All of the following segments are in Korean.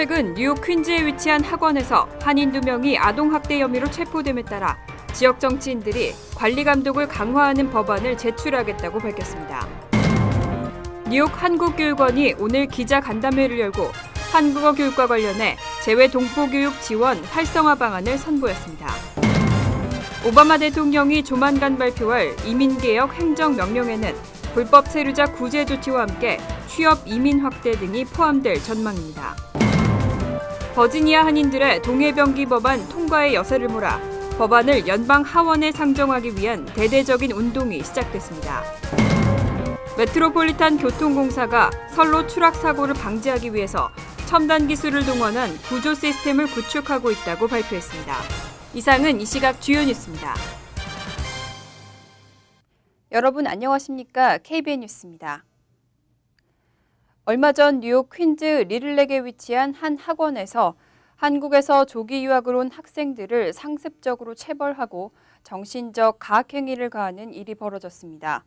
최근 뉴욕 퀸즈에 위치한 학원에서 한인 2명이 아동학대 혐의로 체포됨에 따라 지역 정치인들이 관리 감독을 강화하는 법안을 제출하겠다고 밝혔습니다. 뉴욕 한국교육원이 오늘 기자 간담회를 열고 한국어 교육과 관련해 재외 동포교육 지원 활성화 방안을 선보였습니다. 오바마 대통령이 조만간 발표할 이민개혁 행정명령에는 불법 체류자 구제 조치와 함께 취업 이민 확대 등이 포함될 전망입니다. 버지니아 한인들의 동해병기 법안 통과의 여세를 몰아 법안을 연방 하원에 상정하기 위한 대대적인 운동이 시작됐습니다. 메트로폴리탄 교통공사가 선로 추락 사고를 방지하기 위해서 첨단 기술을 동원한 구조 시스템을 구축하고 있다고 발표했습니다. 이상은 이 시각 주요 뉴스입니다. 여러분 안녕하십니까? KBN 뉴스입니다. 얼마 전 뉴욕 퀸즈 리들렉에 위치한 한 학원에서 한국에서 조기 유학을 온 학생들을 상습적으로 체벌하고 정신적 가학행위를 가하는 일이 벌어졌습니다.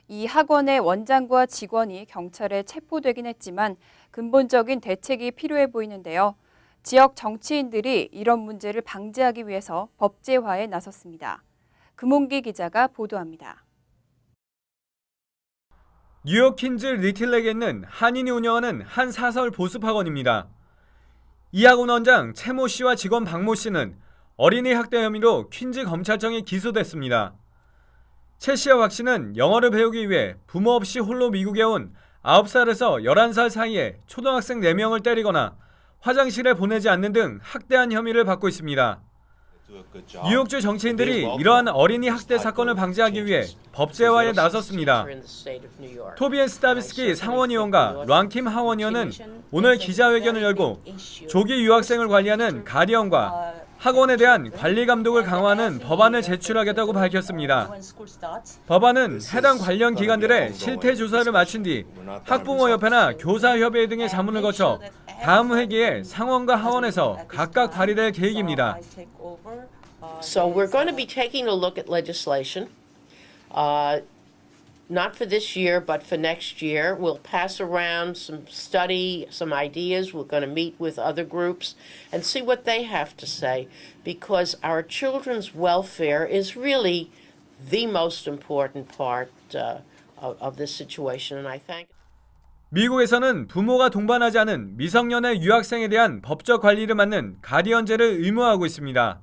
이 학원의 원장과 직원이 경찰에 체포되긴 했지만 근본적인 대책이 필요해 보이는데요. 지역 정치인들이 이런 문제를 방지하기 위해서 법제화에 나섰습니다. 금홍기 기자가 보도합니다. 뉴욕 퀸즈 리틀렉에 있는 한인이 운영하는 한 사설 보습학원입니다. 이 학원 원장 최모 씨와 직원 박모 씨는 어린이 학대 혐의로 퀸즈 검찰청에 기소됐습니다. 최 씨와 박 씨는 영어를 배우기 위해 부모 없이 홀로 미국에 온 9살에서 11살 사이에 초등학생 4명을 때리거나 화장실에 보내지 않는 등 학대한 혐의를 받고 있습니다. 뉴욕주 정치인들이 이러한 어린이 학대 사건을 방지하기 위해 법제화에 나섰습니다. 토비엔 스타비스키 상원의원과 란킴 하원의원은 오늘 기자회견을 열고 조기 유학생을 관리하는 가디언과 학원에 대한 관리 감독을 강화하는 법안을 제출하겠다고 밝혔습니다. 법안은 해당 관련 기관들의 실태 조사를 마친 뒤 학부모협회나 교사협의회 등의 자문을 거쳐 다음 회기에 상원과 하원에서 각각 발의될 계획입니다. So we're going to be taking a look at legislation, not for this year, but for next year. We'll pass around some study, some ideas. We're going to meet with other groups and see what they have to say, because our children's welfare is really the most important part of this situation, and I thank. 미국에서는 부모가 동반하지 않은 미성년의 유학생에 대한 법적 관리를 맡는 가디언제를 의무화하고 있습니다.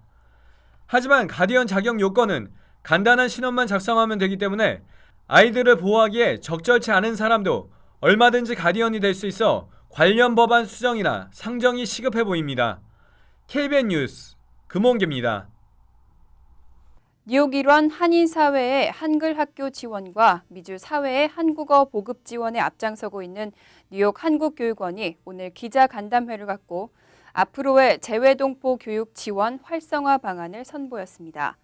하지만 가디언 자격 요건은 간단한 신원만 작성하면 되기 때문에 아이들을 보호하기에 적절치 않은 사람도 얼마든지 가디언이 될 수 있어 관련 법안 수정이나 상정이 시급해 보입니다. KBN 뉴스 금홍기입니다. 뉴욕 일원 한인사회의 한글 학교 지원과 미주 사회의 한국어 보급 지원에 앞장서고 있는 뉴욕 한국교육원이 오늘 기자 간담회를 갖고 앞으로의 재외동포 교육 지원 활성화 방안을 선보였습니다.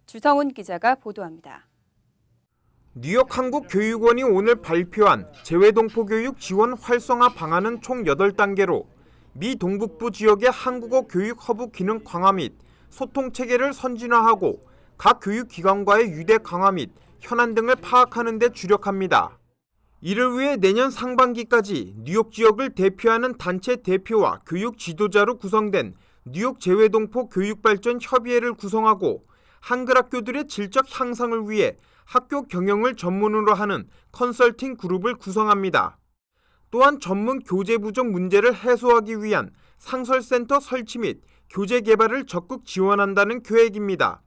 주성훈 기자가 보도합니다. 뉴욕 한국교육원이 오늘 발표한 재외동포 교육 지원 활성화 방안은 총 8단계로 미 동북부 지역의 한국어 교육 허브 기능 강화 및 소통 체계를 선진화하고 각 교육기관과의 유대 강화 및 현안 등을 파악하는 데 주력합니다. 이를 위해 내년 상반기까지 뉴욕 지역을 대표하는 단체 대표와 교육 지도자로 구성된 뉴욕 재외동포 교육발전협의회를 구성하고 한글 학교들의 질적 향상을 위해 학교 경영을 전문으로 하는 컨설팅 그룹을 구성합니다. 또한 전문 교재 부족 문제를 해소하기 위한 상설센터 설치 및 교재 개발을 적극 지원한다는 계획입니다.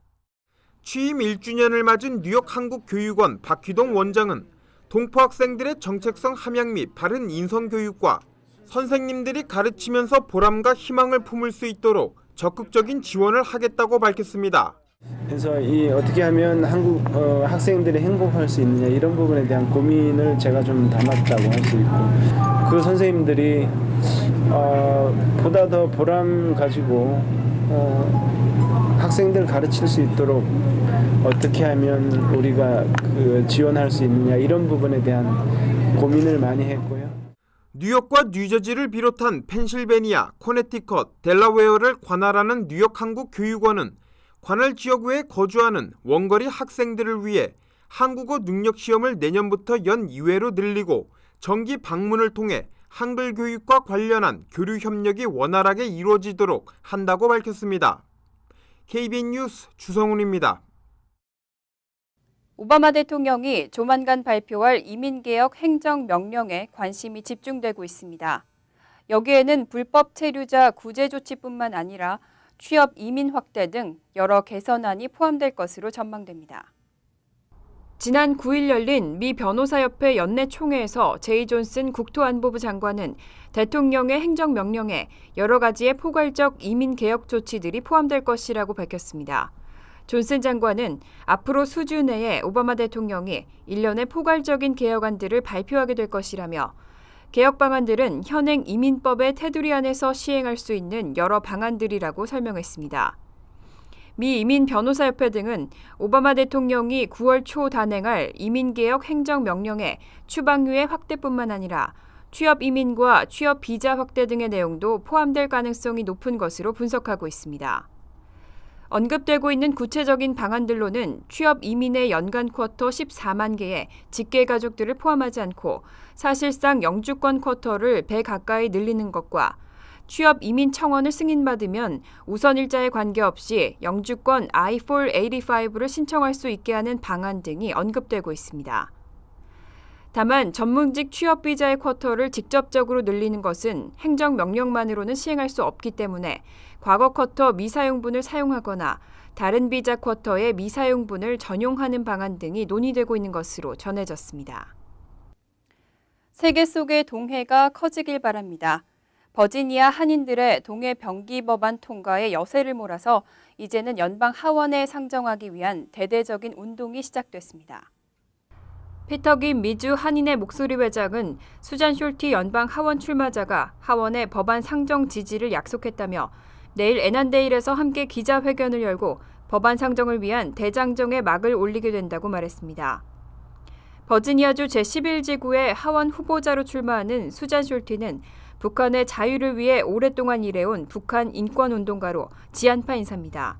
취임 1주년을 맞은 뉴욕 한국교육원 박희동 원장은 동포 학생들의 정책성 함양 및 바른 인성교육과 선생님들이 가르치면서 보람과 희망을 품을 수 있도록 적극적인 지원을 하겠다고 밝혔습니다. 그래서 어떻게 하면 한국 학생들이 행복할 수 있느냐 이런 부분에 대한 고민을 제가 좀 담았다고 할 수 있고, 그 선생님들이 보다 더 보람 가지고 학생들 가르칠 수 있도록 어떻게 하면 우리가 지원할 수 있느냐 이런 부분에 대한 고민을 많이 했고요. 뉴욕과 뉴저지를 비롯한 펜실베니아, 코네티컷, 델라웨어를 관할하는 뉴욕 한국교육원은 관할 지역 외에 거주하는 원거리 학생들을 위해 한국어 능력 시험을 내년부터 연 2회로 늘리고 정기 방문을 통해 한글 교육과 관련한 교류 협력이 원활하게 이루어지도록 한다고 밝혔습니다. KBN 뉴스 주성훈입니다. 오바마 대통령이 조만간 발표할 이민개혁 행정명령에 관심이 집중되고 있습니다. 여기에는 불법 체류자 구제 조치뿐만 아니라 취업 이민 확대 등 여러 개선안이 포함될 것으로 전망됩니다. 지난 9일 열린 미 변호사협회 연내 총회에서 제이 존슨 국토안보부 장관은 대통령의 행정명령에 여러 가지의 포괄적 이민개혁 조치들이 포함될 것이라고 밝혔습니다. 존슨 장관은 앞으로 수주 내에 오바마 대통령이 일련의 포괄적인 개혁안들을 발표하게 될 것이라며 개혁 방안들은 현행 이민법의 테두리 안에서 시행할 수 있는 여러 방안들이라고 설명했습니다. 미 이민 변호사협회 등은 오바마 대통령이 9월 초 단행할 이민개혁 행정명령의 추방유예 확대뿐만 아니라 취업 이민과 취업 비자 확대 등의 내용도 포함될 가능성이 높은 것으로 분석하고 있습니다. 언급되고 있는 구체적인 방안들로는 취업 이민의 연간 쿼터 14만 개의 직계 가족들을 포함하지 않고 사실상 영주권 쿼터를 배 가까이 늘리는 것과 취업 이민 청원을 승인받으면 우선 일자에 관계없이 영주권 I-485를 신청할 수 있게 하는 방안 등이 언급되고 있습니다. 다만 전문직 취업 비자의 쿼터를 직접적으로 늘리는 것은 행정명령만으로는 시행할 수 없기 때문에 과거 쿼터 미사용분을 사용하거나 다른 비자 쿼터의 미사용분을 전용하는 방안 등이 논의되고 있는 것으로 전해졌습니다. 세계 속의 동해가 커지길 바랍니다. 버지니아 한인들의 동해 병기 법안 통과에 여세를 몰아서 이제는 연방 하원에 상정하기 위한 대대적인 운동이 시작됐습니다. 피터 긴 미주 한인의 목소리 회장은 수잔 숄티 연방 하원 출마자가 하원에 법안 상정 지지를 약속했다며 내일 애난데일에서 함께 기자회견을 열고 법안 상정을 위한 대장정에 막을 올리게 된다고 말했습니다. 버지니아주 제11지구의 하원 후보자로 출마하는 수잔 숄티는 북한의 자유를 위해 오랫동안 일해온 북한 인권운동가로 지한파 인사입니다.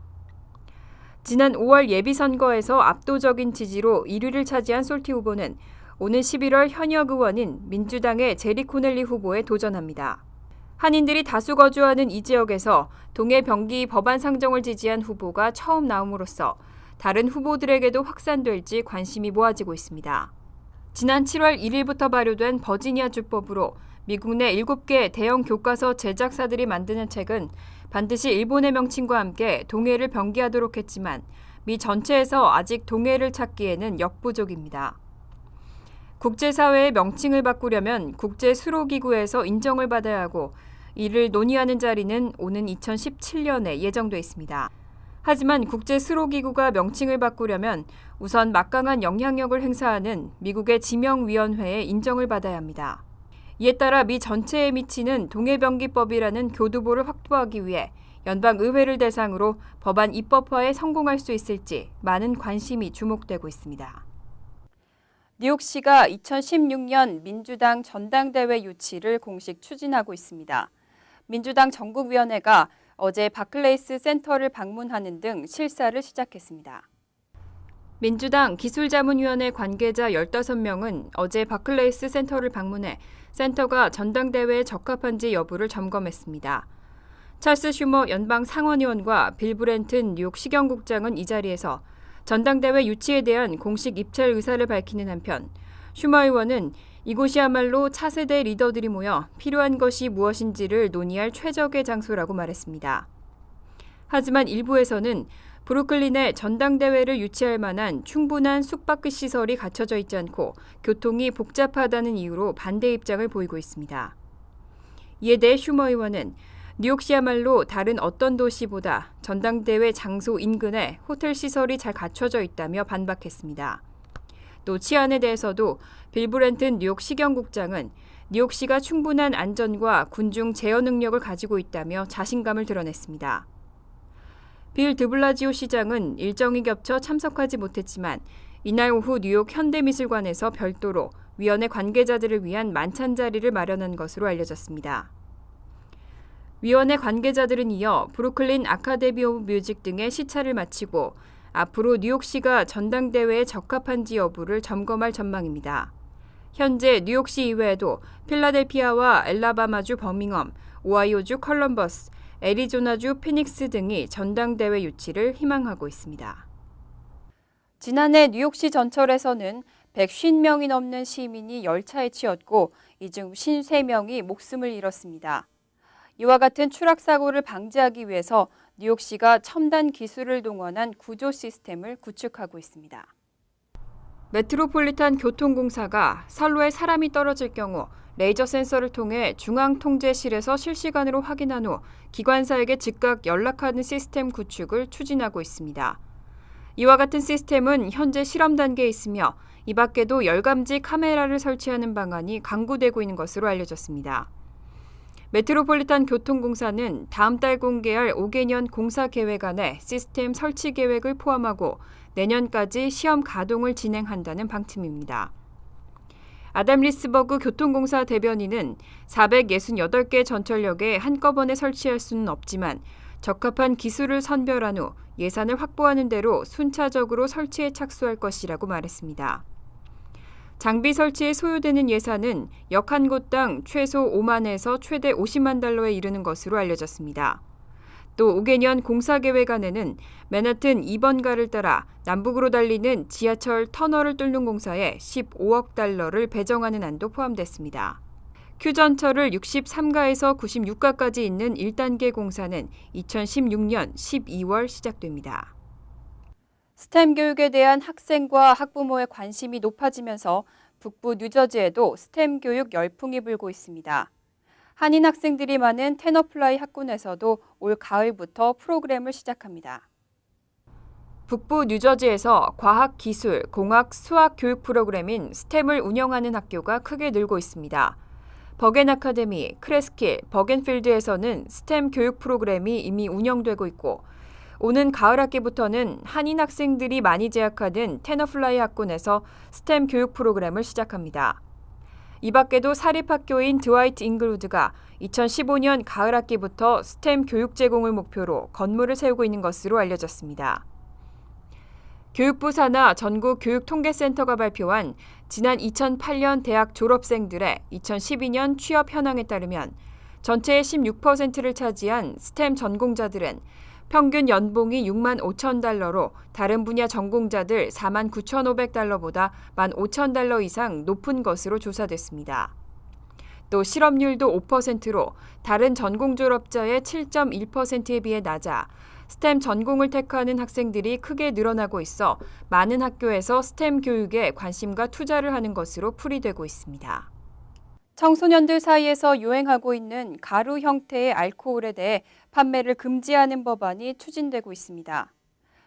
지난 5월 예비선거에서 압도적인 지지로 1위를 차지한 솔티 후보는 오는 11월 현역 의원인 민주당의 제리 코넬리 후보에 도전합니다. 한인들이 다수 거주하는 이 지역에서 동해 병기 법안 상정을 지지한 후보가 처음 나옴으로써 다른 후보들에게도 확산될지 관심이 모아지고 있습니다. 지난 7월 1일부터 발효된 버지니아 주법으로 미국 내 7개 대형 교과서 제작사들이 만드는 책은 반드시 일본의 명칭과 함께 동해를 병기하도록 했지만 미 전체에서 아직 동해를 찾기에는 역부족입니다. 국제사회의 명칭을 바꾸려면 국제수로기구에서 인정을 받아야 하고 이를 논의하는 자리는 오는 2017년에 예정돼 있습니다. 하지만 국제수로기구가 명칭을 바꾸려면 우선 막강한 영향력을 행사하는 미국의 지명위원회의 인정을 받아야 합니다. 이에 따라 미 전체에 미치는 동해병기법이라는 교두보를 확보하기 위해 연방의회를 대상으로 법안 입법화에 성공할 수 있을지 많은 관심이 주목되고 있습니다. 뉴욕시가 2016년 민주당 전당대회 유치를 공식 추진하고 있습니다. 민주당 전국위원회가 어제 바클레이스 센터를 방문하는 등 실사를 시작했습니다. 민주당 기술자문위원회 관계자 15명은 어제 바클레이스 센터를 방문해 센터가 전당대회에 적합한지 여부를 점검했습니다. 찰스 슈머 연방 상원의원과 빌 브렌튼 뉴욕 시경국장은 이 자리에서 전당대회 유치에 대한 공식 입찰 의사를 밝히는 한편 슈머 의원은 이곳이야말로 차세대 리더들이 모여 필요한 것이 무엇인지를 논의할 최적의 장소라고 말했습니다. 하지만 일부에서는 브루클린에 전당대회를 유치할 만한 충분한 숙박급 시설이 갖춰져 있지 않고 교통이 복잡하다는 이유로 반대 입장을 보이고 있습니다. 이에 대해 슈머 의원은 뉴욕시야말로 다른 어떤 도시보다 전당대회 장소 인근에 호텔 시설이 잘 갖춰져 있다며 반박했습니다. 또 치안에 대해서도 빌 브렌튼 뉴욕 시경국장은 뉴욕시가 충분한 안전과 군중 제어 능력을 가지고 있다며 자신감을 드러냈습니다. 빌 드블라지오 시장은 일정이 겹쳐 참석하지 못했지만 이날 오후 뉴욕 현대미술관에서 별도로 위원회 관계자들을 위한 만찬 자리를 마련한 것으로 알려졌습니다. 위원회 관계자들은 이어 브루클린 아카데미 오브 뮤직 등의 시찰을 마치고 앞으로 뉴욕시가 전당대회에 적합한지 여부를 점검할 전망입니다. 현재 뉴욕시 이외에도 필라델피아와 엘라바마주 버밍엄, 오하이오주 컬럼버스, 애리조나주 피닉스 등이 전당대회 유치를 희망하고 있습니다. 지난해 뉴욕시 전철에서는 150명이 넘는 시민이 열차에 치였고 이 중 53명이 목숨을 잃었습니다. 이와 같은 추락 사고를 방지하기 위해서 뉴욕시가 첨단 기술을 동원한 구조 시스템을 구축하고 있습니다. 메트로폴리탄 교통공사가 선로에 사람이 떨어질 경우 레이저 센서를 통해 중앙통제실에서 실시간으로 확인한 후 기관사에게 즉각 연락하는 시스템 구축을 추진하고 있습니다. 이와 같은 시스템은 현재 실험 단계에 있으며 이 밖에도 열감지 카메라를 설치하는 방안이 강구되고 있는 것으로 알려졌습니다. 메트로폴리탄 교통공사는 다음 달 공개할 5개년 공사 계획 안에 시스템 설치 계획을 포함하고 내년까지 시험 가동을 진행한다는 방침입니다. 아담 리스버그 교통공사 대변인은 468개 전철역에 한꺼번에 설치할 수는 없지만 적합한 기술을 선별한 후 예산을 확보하는 대로 순차적으로 설치에 착수할 것이라고 말했습니다. 장비 설치에 소요되는 예산은 역 한 곳당 최소 5만에서 최대 50만 달러에 이르는 것으로 알려졌습니다. 또 5개년 공사 계획 안에는 맨하튼 2번가를 따라 남북으로 달리는 지하철 터널을 뚫는 공사에 15억 달러를 배정하는 안도 포함됐습니다. 큐전철을 63가에서 96가까지 잇는 1단계 공사는 2016년 12월 시작됩니다. 스템 교육에 대한 학생과 학부모의 관심이 높아지면서 북부 뉴저지에도 스템 교육 열풍이 불고 있습니다. 한인 학생들이 많은 테너플라이 학군에서도 올 가을부터 프로그램을 시작합니다. 북부 뉴저지에서 과학, 기술, 공학, 수학 교육 프로그램인 스템을 운영하는 학교가 크게 늘고 있습니다. 버겐 아카데미, 크레스킬, 버겐필드에서는 스템 교육 프로그램이 이미 운영되고 있고 오는 가을 학기부터는 한인 학생들이 많이 재학하는 테너플라이 학군에서 스템 교육 프로그램을 시작합니다. 이 밖에도 사립학교인 드와이트 잉글우드가 2015년 가을 학기부터 스템 교육 제공을 목표로 건물을 세우고 있는 것으로 알려졌습니다. 교육부 산하 전국교육통계센터가 발표한 지난 2008년 대학 졸업생들의 2012년 취업 현황에 따르면 전체의 16%를 차지한 스템 전공자들은 평균 연봉이 6만 5천 달러로 다른 분야 전공자들 4만 9,500달러보다 1만 5천 달러 이상 높은 것으로 조사됐습니다. 또 실업률도 5%로 다른 전공 졸업자의 7.1%에 비해 낮아 스템 전공을 택하는 학생들이 크게 늘어나고 있어 많은 학교에서 스템 교육에 관심과 투자를 하는 것으로 풀이되고 있습니다. 청소년들 사이에서 유행하고 있는 가루 형태의 알코올에 대해 판매를 금지하는 법안이 추진되고 있습니다.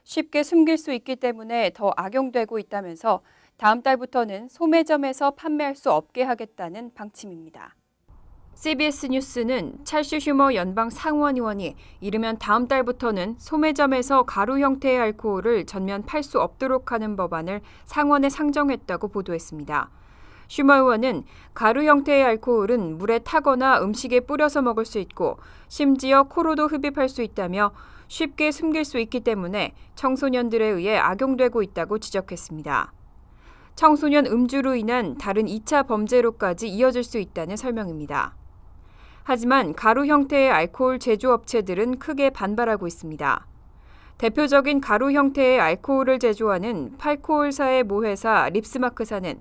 쉽게 숨길 수 있기 때문에 더 악용되고 있다면서 다음 달부터는 소매점에서 판매할 수 없게 하겠다는 방침입니다. CBS 뉴스는 찰스 슈머 연방 상원 의원이 이르면 다음 달부터는 소매점에서 가루 형태의 알코올을 전면 팔 수 없도록 하는 법안을 상원에 상정했다고 보도했습니다. 슈머 의원은 가루 형태의 알코올은 물에 타거나 음식에 뿌려서 먹을 수 있고 심지어 코로도 흡입할 수 있다며 쉽게 숨길 수 있기 때문에 청소년들에 의해 악용되고 있다고 지적했습니다. 청소년 음주로 인한 다른 2차 범죄로까지 이어질 수 있다는 설명입니다. 하지만 가루 형태의 알코올 제조업체들은 크게 반발하고 있습니다. 대표적인 가루 형태의 알코올을 제조하는 팔코올사의 모회사 립스마크사는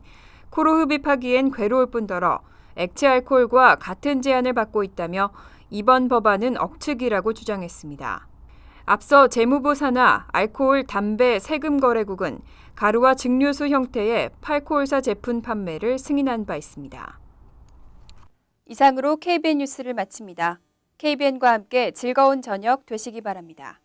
코로 흡입하기엔 괴로울 뿐더러 액체 알코올과 같은 제한을 받고 있다며 이번 법안은 억측이라고 주장했습니다. 앞서 재무부 산하 알코올 담배 세금 거래국은 가루와 증류수 형태의 팔코올사 제품 판매를 승인한 바 있습니다. 이상으로 KBN 뉴스를 마칩니다. KBN과 함께 즐거운 저녁 되시기 바랍니다.